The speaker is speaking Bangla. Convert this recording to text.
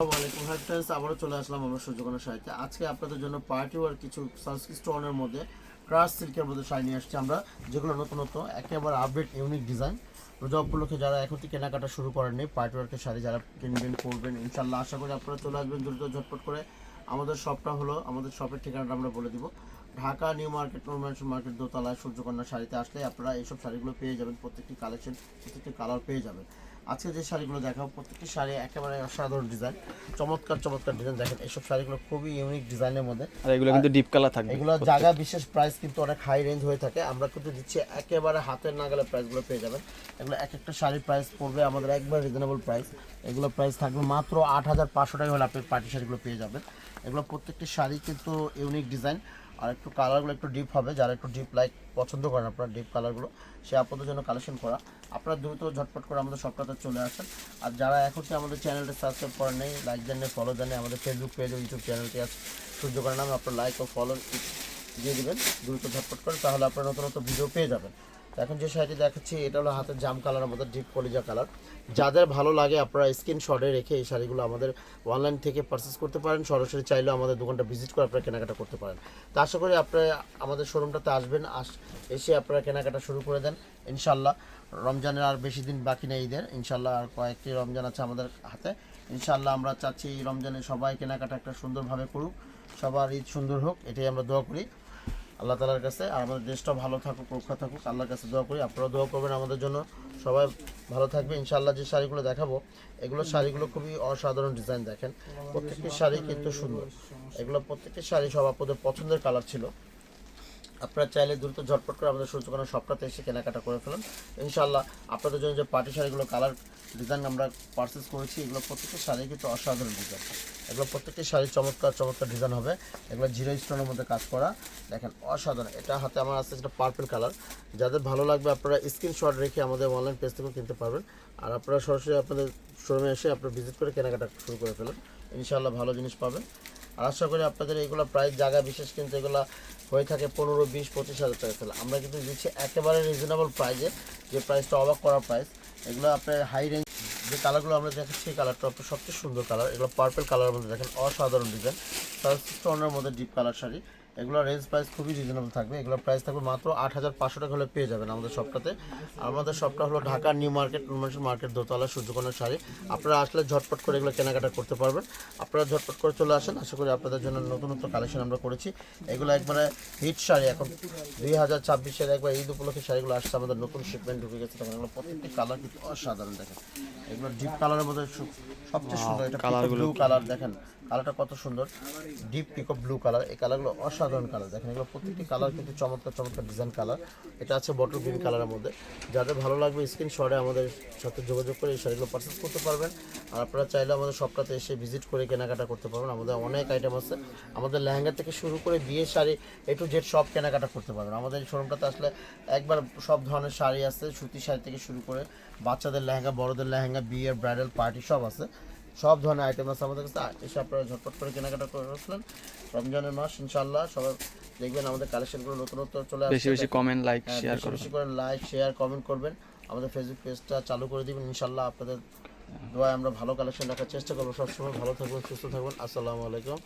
আসসালামু হাই ফ্রেন্ডস, আবারও চলে আসলাম আমরা সূর্যকোনা শাড়িতে। আজকে আপনাদের জন্য পার্টি ওয়ার কিছু সানস্ক্রিন স্টোনের মধ্যে ক্রাশ সিল্কের মধ্যে শাড়ি নিয়ে আসছি আমরা, যেগুলো নতুন একেবারে আপডেট ইউনিক ডিজাইন। রোজা উপলক্ষে যারা এখন থেকে কেনাকাটা শুরু করেননি পার্টি ওয়ার্কের শাড়ি যারা কিনবেন পরবেন, ইনশাল্লাহ আশা করি আপনারা চলে আসবেন দ্রুত ঝটপট করে। আমাদের শপটা হলো, আমাদের শপের ঠিকানাটা আমরা বলে দিব, ঢাকা নিউ মার্কেট মার্কেট দোতলায় সূর্যকন্যা শাড়িতে আসলে আপনারা এইসব শাড়িগুলো পেয়ে যাবেন। প্রত্যেকটি কালেকশন, প্রত্যেকটি কালার পেয়ে যাবেন। আজকে যে শাড়িগুলো দেখাবো প্রত্যেকটি শাড়ি একেবারে অসাধারণ ডিজাইন, চমৎকার চমৎকার ডিজাইন। দেখেন এইসব শাড়িগুলো খুবই ইউনিক ডিজাইনের মধ্যে, আর এগুলো কিন্তু ডিপ কালার থাকবে। এগুলো জায়গা বিশেষ প্রাইস কিন্তু অনেক হাই রেঞ্জ হয়ে থাকে, আমরা কিন্তু দিচ্ছি একেবারে হাতের নাগালে প্রাইসগুলো পেয়ে যাবেন। এগুলো এক একটা শাড়ির প্রাইস পড়বে আমাদের একবার রিজনেবল প্রাইস। এগুলো প্রাইস থাকবে মাত্র 8,500 টাকা হলে আপনি পার্টি শাড়িগুলো পেয়ে যাবেন। এগুলো প্রত্যেকটি শাড়ি কিন্তু ইউনিক ডিজাইন, আর একটু কালারগুলো একটু ডিপ হবে। যারা একটু ডিপ লাইক পছন্দ করেন আপনারা ডিপ কালারগুলো, সে আপনাদের জন্য কালেকশন করা। আপনারা দ্রুত ঝটপট করে আমাদের সবটাতে চলে আসেন। আর যারা এখন আমাদের চ্যানেলটা সাবস্ক্রাইব করেন নেই, লাইক দেন নেই, ফলো দেন নেই, আমাদের ফেসবুক পেজ ও ইউটিউব চ্যানেলটি আছে সূর্যকোনা নামে, আপনার লাইক ও ফলো দিয়ে দেবেন দ্রুত ঝটপট করে, তাহলে আপনারা নতুন নতুন ভিডিও পেয়ে যাবেন। এখন যে শাড়িটি দেখাচ্ছি এটা হলো হাতের জাম কালারের মধ্যে ডিপ কলিজা কালার। যাদের ভালো লাগে আপনারা স্ক্রিনশটে রেখে এই শাড়িগুলো আমাদের অনলাইন থেকে পারচেস করতে পারেন, সরাসরি চাইলেও আমাদের দোকানটা ভিজিট করে আপনারা কেনাকাটা করতে পারেন। তো আশা করি আপনারা আমাদের শোরুমটাতে আসবেন, এসে আপনারা কেনাকাটা শুরু করে দেন ইনশাল্লাহ। রমজানের আর বেশি দিন বাকি নেই ঈদের, ইনশাল্লাহ আর কয়েকটি রমজান আছে আমাদের হাতে। ইনশাল্লাহ আমরা চাচ্ছি এই রমজানে সবাই কেনাকাটা একটা সুন্দরভাবে করুক, সবার ঈদ সুন্দর হোক, এটাই আমরা দোয়া করি আল্লাহ তালার কাছে। আর আমাদের দেশটা ভালো থাকুক, রক্ষা থাকুক, আল্লাহর কাছে দোয়া করি। আপনারা দোয়া করবেন আমাদের জন্য, সবাই ভালো থাকবে ইনশাআল্লাহ। যে শাড়িগুলো দেখাবো এগুলো শাড়িগুলো খুবই অসাধারণ ডিজাইন, দেখেন প্রত্যেকটি শাড়ি কিন্তু সুন্দর। এগুলো প্রত্যেকটি শাড়ি সব আপনাদের পছন্দের কালার ছিল। আপনারা চাইলে দ্রুত ঝটপট করে আমাদের সূর্যকোনা সবটাতে এসে কেনাকাটা করে ফেলেন ইনশাআল্লাহ। আপনাদের জন্য যে পার্টি শাড়িগুলো কালার ডিজাইন আমরা পারচেস করেছি, এগুলো প্রত্যেকটি শাড়ি কিন্তু অসাধারণ ডিজাইন। এগুলো প্রত্যেকটি শাড়ি চমৎকার চমৎকার ডিজাইন হবে। এগুলো জিরো স্টোনের মধ্যে কাজ করা, দেখেন অসাধারণ। এটা হাতে আমার আছে যেটা পার্পল কালার। যাদের ভালো লাগবে আপনারা স্ক্রিনশট রেখে আমাদের অনলাইন পেজ থেকেও কিনতে পারবেন। আর আপনারা সরাসরি আপনাদের শোরুমে এসে আপনারা ভিজিট করে কেনাকাটা শুরু করে ফেলেন, ইনশাআল্লাহ ভালো জিনিস পাবেন। আর আশা করি আপনাদের এইগুলো প্রাইস জায়গা বিশেষ কিন্তু এগুলো হয়ে থাকে 15, 20, 25,000 টাকা ফেলে, আমরা কিন্তু দিচ্ছি একেবারে রিজনেবল প্রাইসে, যে প্রাইসটা অবাক করা প্রাইস। এগুলো আপনার হাই রেঞ্জ যে কালারগুলো আমরা দেখাচ্ছি, এই কালারটা আপনার সবচেয়ে সুন্দর কালার। এগুলো পার্পল কালারের মধ্যে দেখেন অসাধারণ ডিজাইন, স্টোনের মধ্যে ডিপ কালার শাড়ি। এগুলো রেঞ্জ প্রাইস খুবই রিজনেবল থাকবে। এগুলোর প্রাইস থাকবে মাত্র 8,500 টাকা হলে পেয়ে যাবেন আমাদের শপটাতে। আমাদের শপটা হলো ঢাকা নিউ মার্কেট দোতলা সূর্যকোনা শাড়ি। আপনারা আসলে ঝটপট করে এগুলো কেনাকাটা করতে পারবেন। আপনারা ঝটপট করে চলে আসেন, আশা করি আপনাদের জন্য নতুন নতুন কালেকশন আমরা করেছি। এগুলো একবারে হিট শাড়ি, এখন 2026-এর একবার ঈদ উপলক্ষে শাড়িগুলো আসছে, আমাদের নতুন শিপমেন্ট ঢুকে গেছে। তখন এগুলো প্রত্যেকটি কালার কিন্তু অসাধারণ, দেখেন এগুলো ডিপ কালারের মধ্যে সবচেয়ে সুন্দর। এটা ব্লু কালার, দেখেন কালারটা কত সুন্দর, ডিপ পিকো ব্লু কালার। এই কালারগুলো অসাধারণ কালার, দেখেন এগুলো প্রত্যেকটি কালার কিন্তু চমৎকার চমৎকার ডিজাইন কালার। এটা আছে বটল গ্রিন কালারের মধ্যে। যাদের ভালো লাগবে স্ক্রিনশটে আমাদের সাথে যোগাযোগ করে এই শাড়িগুলো পারচেস করতে পারবেন। আর আপনারা চাইলে আমাদের শপটাতে এসে ভিজিট করে কেনাকাটা করতে পারবেন। আমাদের অনেক আইটেম আছে, আমাদের লেহেঙ্গা থেকে শুরু করে বিয়ের শাড়ি এ টু জেড সব কেনাকাটা করতে পারবেন। আমাদের শোরুমটাতে আসলে একবার সব ধরনের শাড়ি আছে, সুতি শাড়ি থেকে শুরু করে বাচ্চাদের লেহেঙ্গা, বড়দের লেহেঙ্গা, বিয়ের ব্রাইডাল পার্টি সব আছে, সব ধরনের আইটেম আছে আমাদের কাছে। এসে আপনারা ঝটপট করে কেনাকাটা করে রাখলেন। রমজানের মাস ইনশাআল্লাহ সবাই দেখবেন আমাদের কালেকশনগুলো নতুন নতুন চলে আসছে। বেশি বেশি কমেন্ট, লাইক, শেয়ার করবেন, বেশি করে লাইক, শেয়ার, কমেন্ট করবেন। আমাদের ফেসবুক পেজটা চালু করে দিবেন ইনশাআল্লাহ। আপনাদের দোয়ায় আমরা ভালো কালেকশন রাখার চেষ্টা করবো। সবসময় ভালো থাকবেন, সুস্থ থাকবেন। আসসালামু আলাইকুম।